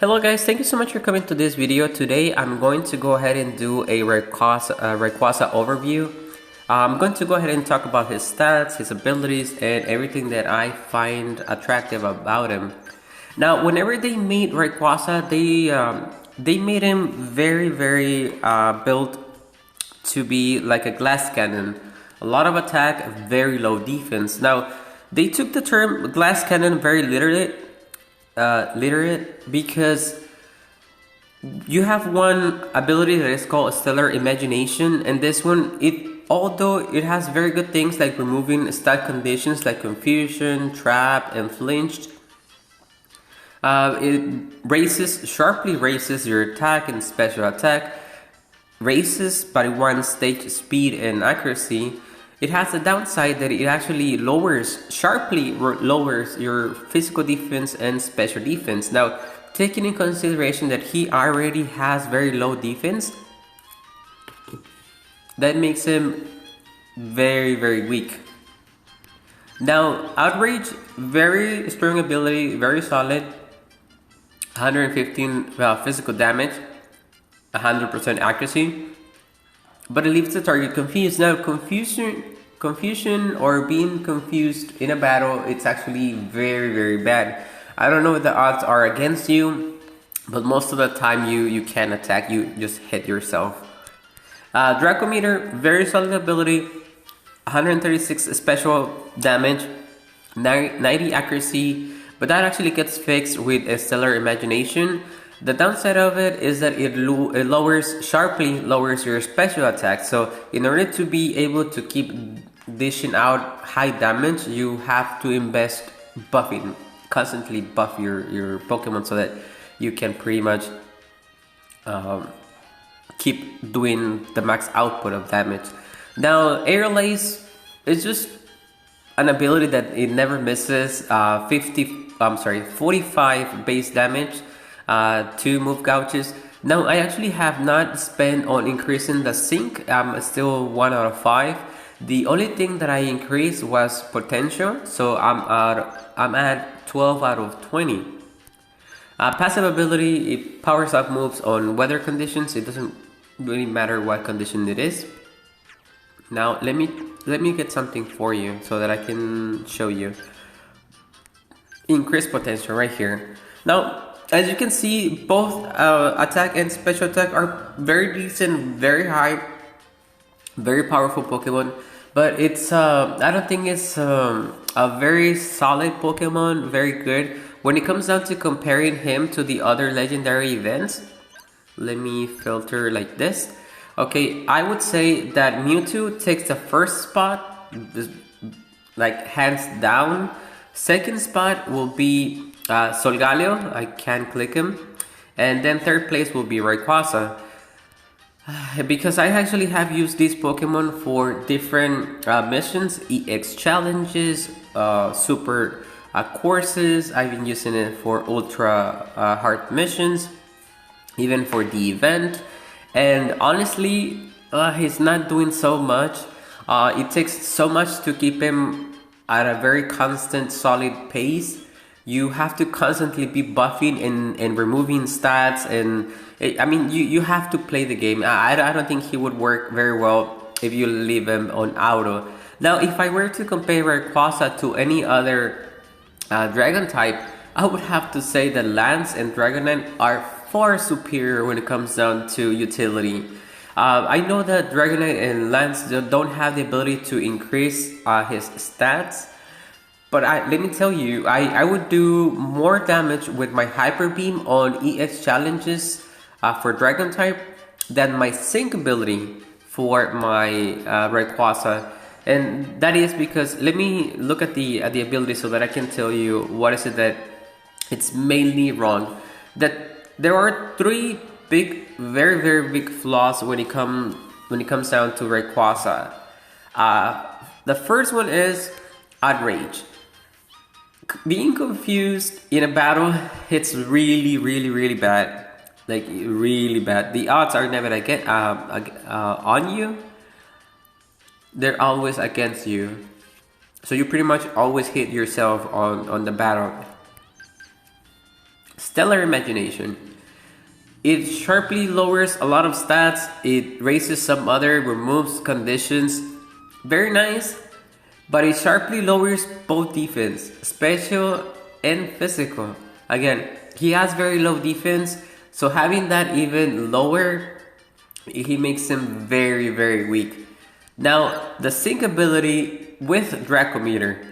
Hello guys, thank you so much for coming to this video. Today I'm going to go ahead and do a Rayquaza overview. I'm going to go ahead and talk about his stats, his abilities, and everything that I find attractive about him. Now, whenever they made Rayquaza, they made him very built to be like a glass cannon. A lot of attack, very low defense. Now, they took the term glass cannon very literate because you have one ability that is called stellar imagination, and this one, although it has very good things like removing stat conditions like confusion, trap, and flinched, it sharply raises your attack and special attack, raises by one stage speed and accuracy. It has the downside that it actually sharply lowers your physical defense and special defense. Now, taking in consideration that he already has very low defense, that makes him very weak. Now, Outrage, very strong ability, very solid, 115 physical damage, 100% accuracy, but it leaves the target confused. Now, confusion or being confused in a battle, it's actually very bad. I don't know what the odds are against you, but most of the time you can attack, you just hit yourself. Draco meter, very solid ability, 136 special damage, 90 accuracy, but that actually gets fixed with a stellar imagination. The downside of it is that it sharply lowers your special attack. So in order to be able to keep dishing out high damage, you have to invest buffing, constantly buff your Pokemon so that you can pretty much keep doing the max output of damage. Now, Air Lace is just an ability that it never misses. 45 base damage, 2 move gouges. Now, I actually have not spent on increasing the sync. I'm still 1 out of 5. The only thing that I increased was potential, so I'm at 12 out of 20. Passive ability, it powers up moves on weather conditions. It doesn't really matter what condition it is. Now let me get something for you so that I can show you. Increase potential right here. Now, as you can see, both attack and special attack are very decent, very high, very powerful Pokemon. But it's I don't think it's a very solid Pokemon, very good. When it comes down to comparing him to the other legendary events, let me filter like this. Okay, I would say that Mewtwo takes the first spot, like hands down. Second spot will be Solgaleo, I can click him. And then third place will be Rayquaza. Because I actually have used these Pokemon for different missions, EX challenges, super courses. I've been using it for ultra hard missions, even for the event. And honestly, he's not doing so much. It takes so much to keep him at a very constant, solid pace. You have to constantly be buffing and removing stats, and I mean, you have to play the game. I don't think he would work very well if you leave him on auto. Now, if I were to compare Rayquaza to any other Dragon type, I would have to say that Lance and Dragonite are far superior when it comes down to utility. I know that Dragonite and Lance don't have the ability to increase his stats, but let me tell you, I would do more damage with my Hyper Beam on EX challenges for Dragon type than my Sync ability for my Rayquaza. And that is because, let me look at the ability so that I can tell you what is it that it's mainly wrong. That there are 3 big, very big flaws when it comes down to Rayquaza. The first one is Outrage. Being confused in a battle, it's really bad. Like, really bad. The odds are never on you. They're always against you. So you pretty much always hit yourself on the battle. Stellar Imagination. It sharply lowers a lot of stats, it raises some other, removes conditions. Very nice, but it sharply lowers both defense, special and physical. Again, he has very low defense, so having that even lower, he makes him very, very weak. Now, the sync ability with Draco meter.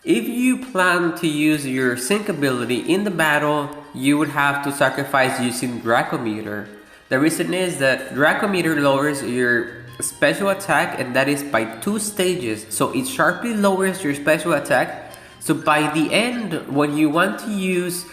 If you plan to use your sync ability in the battle, you would have to sacrifice using Draco meter. The reason is that Draco meter lowers your special attack, and that is by 2 stages. So it sharply lowers your special attack. So by the end, when you want to use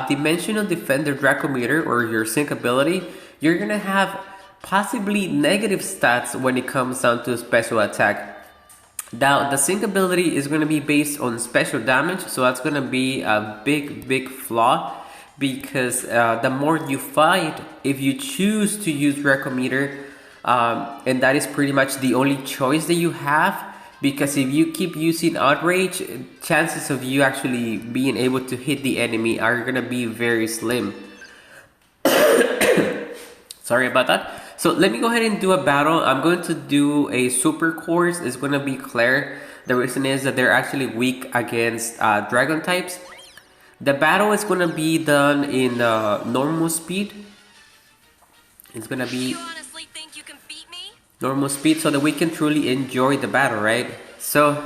Dimensional Defender Draco meter or your sync ability, you're gonna have possibly negative stats when it comes down to special attack. Now, the sync ability is going to be based on special damage, so that's going to be a big flaw, because the more you fight, if you choose to use Draco meter, and that is pretty much the only choice that you have, because if you keep using Outrage, chances of you actually being able to hit the enemy are going to be very slim. Sorry about that. So let me go ahead and do a battle. I'm going to do a super course. It's going to be Claire. The reason is that they're actually weak against dragon types. The battle is going to be done in normal speed. It's going to be You honestly think you can beat me? normal speed so that we can truly enjoy the battle, right? So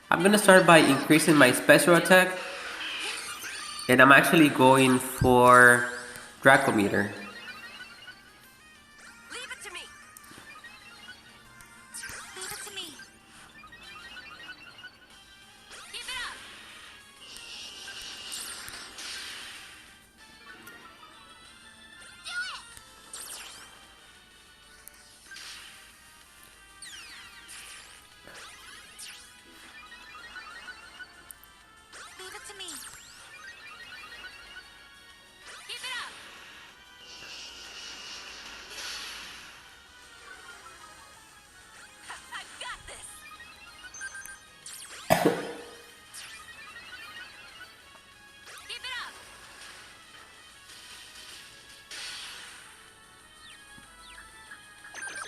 I'm going to start by increasing my special attack. And I'm actually going for Draco meter.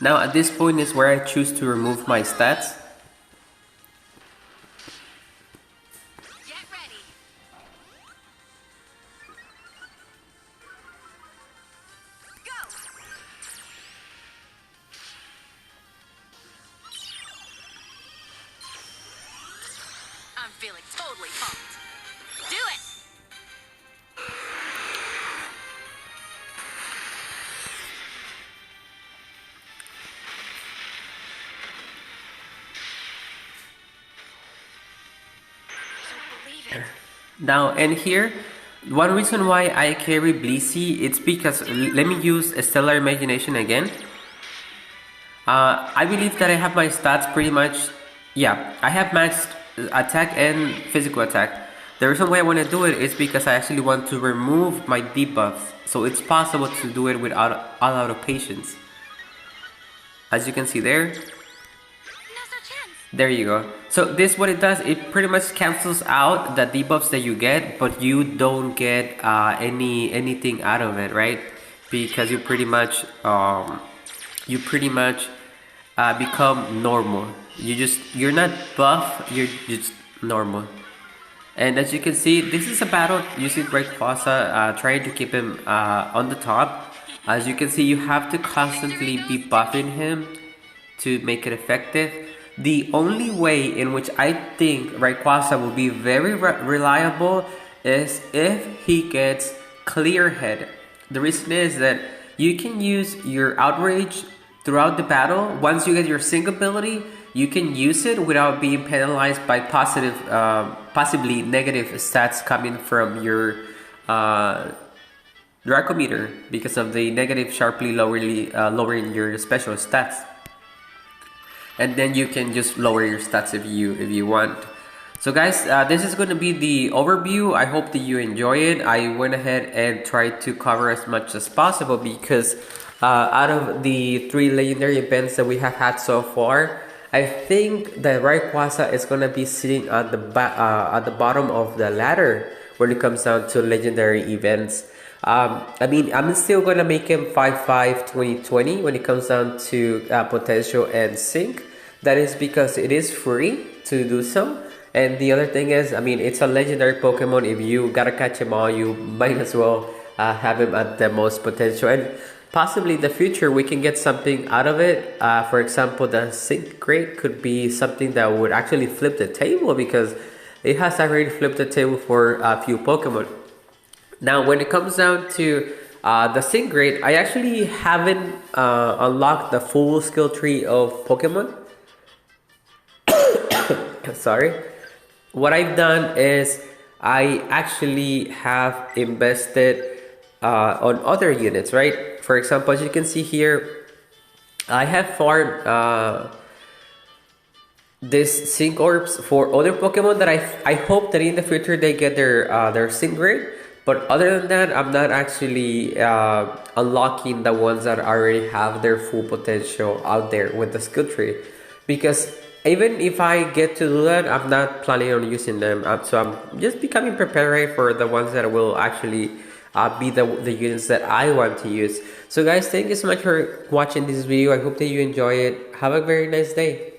Now at this point is where I choose to remove my stats. Get ready. Go. I'm feeling totally pumped. Do it. Now and here, one reason why I carry Blissey, it's because, let me use a Stellar Imagination again. I believe that I have my stats pretty much, yeah, I have maxed attack and physical attack. The reason why I want to do it is because I actually want to remove my debuffs, so it's possible to do it without all out of patience. As you can see there. There you go. So this, what it does, it pretty much cancels out the debuffs that you get, but you don't get anything out of it, right? Because you pretty much become normal. You're not buff, you're just normal. And as you can see, this is a battle using Rayquaza, trying to keep him on the top. As you can see, you have to constantly be buffing him to make it effective. The only way in which I think Rayquaza will be very reliable is if he gets Clear Head. The reason is that you can use your Outrage throughout the battle. Once you get your sync ability, you can use it without being penalized by possibly negative stats coming from your Draco meter because of the negative sharply lowering your special stats. And then you can just lower your stats if you want. So guys, this is going to be the overview. I hope that you enjoy it. I went ahead and tried to cover as much as possible because out of the 3 legendary events that we have had so far, I think that Rayquaza is going to be sitting at the bottom of the ladder when it comes down to legendary events. I mean, I'm still gonna make him 5'5", 2020 when it comes down to potential and sync. That is because it is free to do so. And the other thing is, I mean, it's a legendary Pokemon. If you gotta catch him all, you might as well have him at the most potential. And possibly in the future, we can get something out of it. For example, the sync grade could be something that would actually flip the table, because it has already flipped the table for a few Pokemon. Now, when it comes down to the sync grade, I actually haven't unlocked the full skill tree of Pokemon. Sorry. What I've done is I actually have invested on other units, right? For example, as you can see here, I have farmed this sync orbs for other Pokemon that I hope that in the future they get their sync grade. But other than that, I'm not actually unlocking the ones that already have their full potential out there with the skill tree, because even if I get to do that, I'm not planning on using them. So I'm just becoming prepared for the ones that will actually be the units that I want to use. So guys, thank you so much for watching this video. I hope that you enjoy it. Have a very nice day.